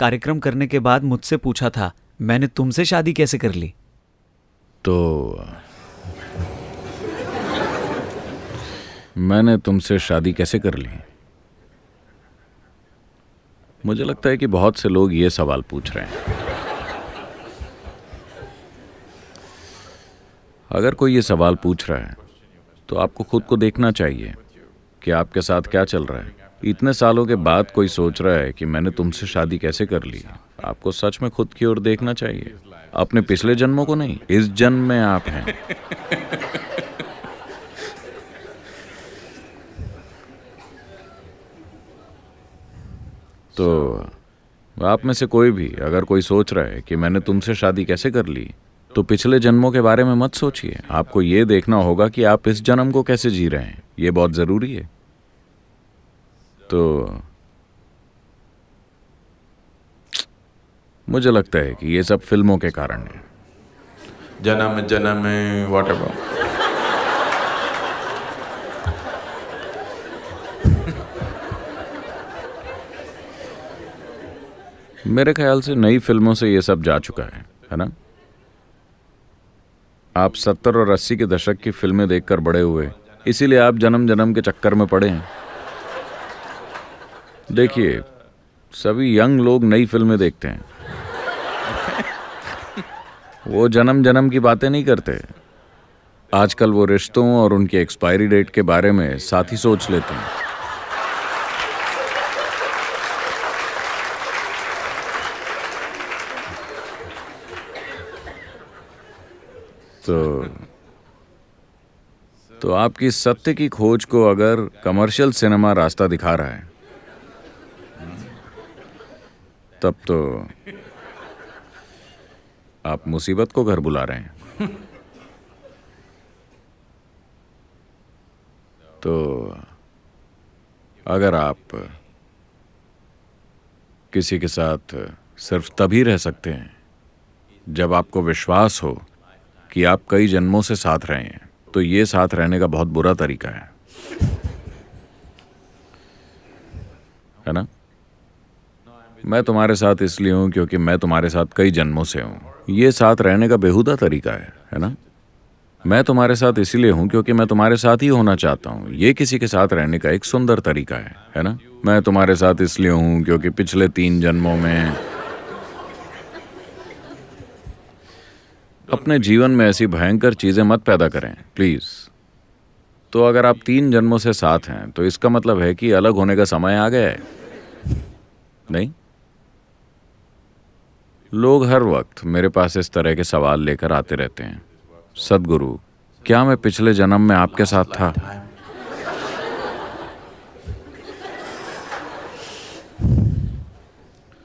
कार्यक्रम करने के बाद मुझसे पूछा था, मैंने तुमसे शादी कैसे कर ली? तो मैंने तुमसे शादी कैसे कर ली? मुझे लगता है कि बहुत से लोग ये सवाल पूछ रहे हैं। अगर कोई ये सवाल पूछ रहा है तो आपको खुद को देखना चाहिए कि आपके साथ क्या चल रहा है। इतने सालों के बाद कोई सोच रहा है कि मैंने तुमसे शादी कैसे कर ली। आपको सच में खुद की ओर देखना चाहिए, अपने पिछले जन्मों को नहीं। इस जन्म में आप हैं। तो आप में से कोई भी अगर कोई सोच रहा है कि मैंने तुमसे शादी कैसे कर ली, तो पिछले जन्मों के बारे में मत सोचिए। आपको ये देखना होगा कि आप इस जन्म को कैसे जी रहे हैं। ये बहुत जरूरी है। तो मुझे लगता है कि ये सब फिल्मों के कारण है। जन्म जन्म व्हाटएवर। मेरे ख्याल से नई फिल्मों से ये सब जा चुका है ना? आप 70 और 80 के दशक की फिल्में देखकर बड़े हुए, इसीलिए आप जन्म जन्म के चक्कर में पड़े हैं। देखिए, सभी यंग लोग नई फिल्में देखते हैं। वो जन्म जन्म की बातें नहीं करते। आजकल वो रिश्तों और उनकी एक्सपायरी डेट के बारे में साथ ही सोच लेते हैं। तो आपकी सत्य की खोज को अगर कमर्शियल सिनेमा रास्ता दिखा रहा है, तब तो आप मुसीबत को घर बुला रहे हैं। तो अगर आप किसी के साथ सिर्फ तभी रह सकते हैं जब आपको विश्वास हो कि आप कई जन्मों से साथ रहे हैं, तो ये साथ रहने का बहुत बुरा तरीका है ना? मैं तुम्हारे साथ इसलिए हूं क्योंकि मैं तुम्हारे साथ कई जन्मों से हूं। ये साथ रहने का बेहुदा तरीका है ना? मैं तुम्हारे साथ इसलिए हूं क्योंकि मैं तुम्हारे साथ ही होना चाहता हूं। ये किसी के साथ रहने का एक सुंदर तरीका है ना? मैं तुम्हारे साथ इसलिए हूं क्योंकि पिछले 3 जन्मों में। अपने जीवन में ऐसी भयंकर चीजें मत पैदा करें प्लीज। तो अगर आप 3 जन्मों से साथ हैं तो इसका मतलब है कि अलग होने का समय आ गया है। नहीं? लोग हर वक्त मेरे पास इस तरह के सवाल लेकर आते रहते हैं। सद्गुरु, क्या मैं पिछले जन्म में आपके साथ था?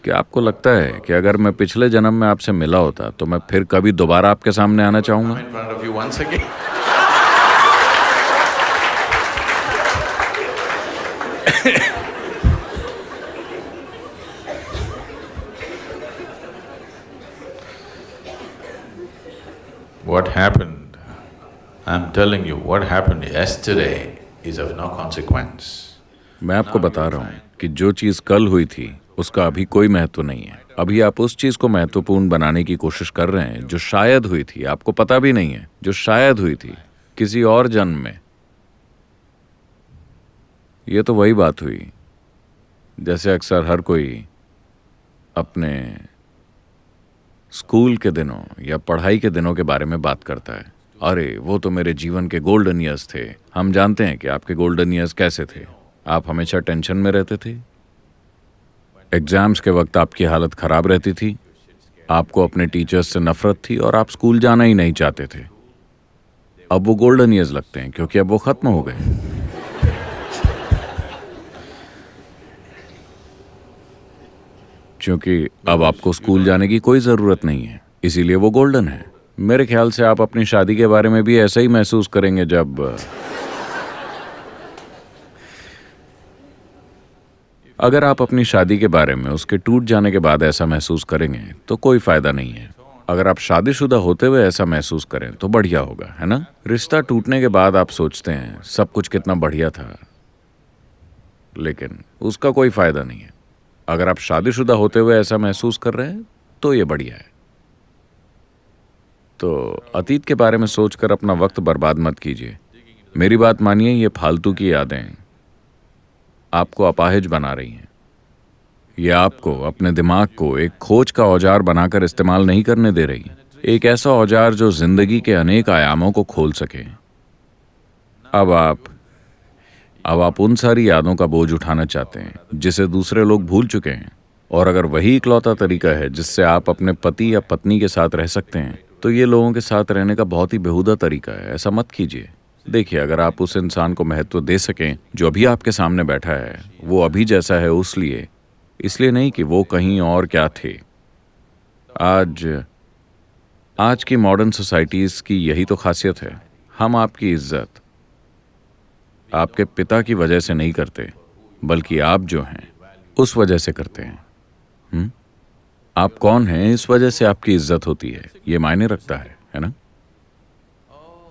क्या आपको लगता है कि अगर मैं पिछले जन्म में आपसे मिला होता तो मैं फिर कभी दोबारा आपके सामने आना चाहूंगा? What happened? I'm telling you, what happened yesterday is of no consequence. मैं आपको बता रहा हूँ कि जो चीज कल हुई थी उसका अभी कोई महत्व नहीं है। अभी आप उस चीज को महत्वपूर्ण बनाने की कोशिश कर रहे हैं जो शायद हुई थी। आपको पता भी नहीं है, जो शायद हुई थी किसी और जन्म में। ये तो वही बात हुई जैसे अक्सर हर कोई अपने स्कूल के दिनों या पढ़ाई के दिनों के बारे में बात करता है। अरे वो तो मेरे जीवन के गोल्डन ईयर्स थे। हम जानते हैं कि आपके गोल्डन ईयर्स कैसे थे। आप हमेशा टेंशन में रहते थे। एग्जाम्स के वक्त आपकी हालत खराब रहती थी। आपको अपने टीचर्स से नफरत थी और आप स्कूल जाना ही नहीं चाहते थे। अब वो गोल्डन ईयर्स लगते हैं क्योंकि अब वो खत्म हो गए। क्योंकि अब आपको स्कूल जाने की कोई जरूरत नहीं है, इसीलिए वो गोल्डन है। मेरे ख्याल से आप अपनी शादी के बारे में भी ऐसा ही महसूस करेंगे जब अगर आप अपनी शादी के बारे में उसके टूट जाने के बाद ऐसा महसूस करेंगे तो कोई फायदा नहीं है। अगर आप शादीशुदा होते हुए ऐसा महसूस करें तो बढ़िया होगा, है ना? रिश्ता टूटने के बाद आप सोचते हैं सब कुछ कितना बढ़िया था, लेकिन उसका कोई फायदा नहीं है। अगर आप शादीशुदा होते हुए ऐसा महसूस कर रहे हैं तो ये बढ़िया है। तो अतीत के बारे में सोचकर अपना वक्त बर्बाद मत कीजिए। मेरी बात मानिए, ये फालतू की यादें आपको अपाहिज बना रही हैं। ये आपको अपने दिमाग को एक खोज का औजार बनाकर इस्तेमाल नहीं करने दे रही। एक ऐसा औजार जो जिंदगी के अनेक आयामों को खोल सके। अब आप उन सारी यादों का बोझ उठाना चाहते हैं जिसे दूसरे लोग भूल चुके हैं। और अगर वही इकलौता तरीका है जिससे आप अपने पति या पत्नी के साथ रह सकते हैं, तो ये लोगों के साथ रहने का बहुत ही बेहुदा तरीका है। ऐसा मत कीजिए। देखिए, अगर आप उस इंसान को महत्व दे सकें जो अभी आपके सामने बैठा है, वो अभी जैसा है इसलिए नहीं कि वो कहीं और क्या थे। आज की मॉडर्न सोसाइटीज़ की यही तो खासियत है। हम आपकी इज्जत आपके पिता की वजह से नहीं करते, बल्कि आप जो हैं उस वजह से करते हैं। आप कौन हैं इस वजह से आपकी इज्जत होती है, ये मायने रखता है ना?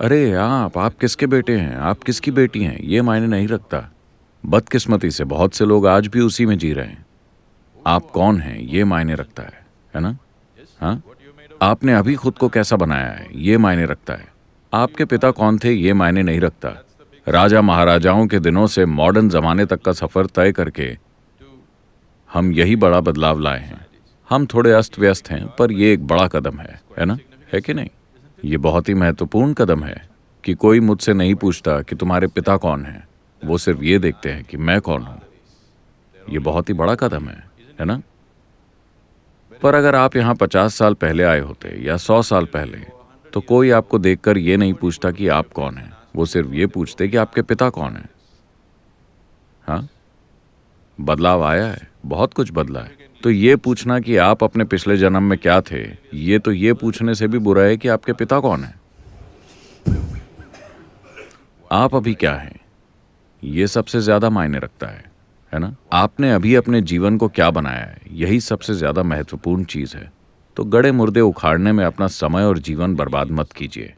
अरे आप किसके बेटे हैं, आप किसकी बेटी हैं, ये मायने नहीं रखता। बदकिस्मती से बहुत से लोग आज भी उसी में जी रहे हैं। आप कौन हैं ये मायने रखता है ना? हाँ, आपने अभी खुद को कैसा बनाया है ये मायने रखता है। आपके पिता कौन थे ये मायने नहीं रखता। राजा महाराजाओं के दिनों से मॉडर्न जमाने तक का सफर तय करके हम यही बड़ा बदलाव लाए हैं। हम थोड़े अस्त व्यस्त हैं, पर ये एक बड़ा कदम है ना? है कि नहीं? ये बहुत ही महत्वपूर्ण कदम है कि कोई मुझसे नहीं पूछता कि तुम्हारे पिता कौन हैं। वो सिर्फ ये देखते हैं कि मैं कौन हूं। ये बहुत ही बड़ा कदम है ना? पर अगर आप यहाँ 50 साल पहले आए होते या 100 साल पहले, तो कोई आपको देखकर ये नहीं पूछता कि आप कौन हैं। वो सिर्फ ये पूछते कि आपके पिता कौन हैं। हाँ, बदलाव आया है, बहुत कुछ बदला है। तो ये पूछना कि आप अपने पिछले जन्म में क्या थे, ये पूछने से भी बुरा है कि आपके पिता कौन हैं। आप अभी क्या हैं, ये सबसे ज्यादा मायने रखता है ना? आपने अभी अपने जीवन को क्या बनाया है, यही सबसे ज्यादा महत्वपूर्ण चीज है। तो गड़े मुर्दे उखाड़ने में अपना समय और जीवन बर्बाद मत कीजिए।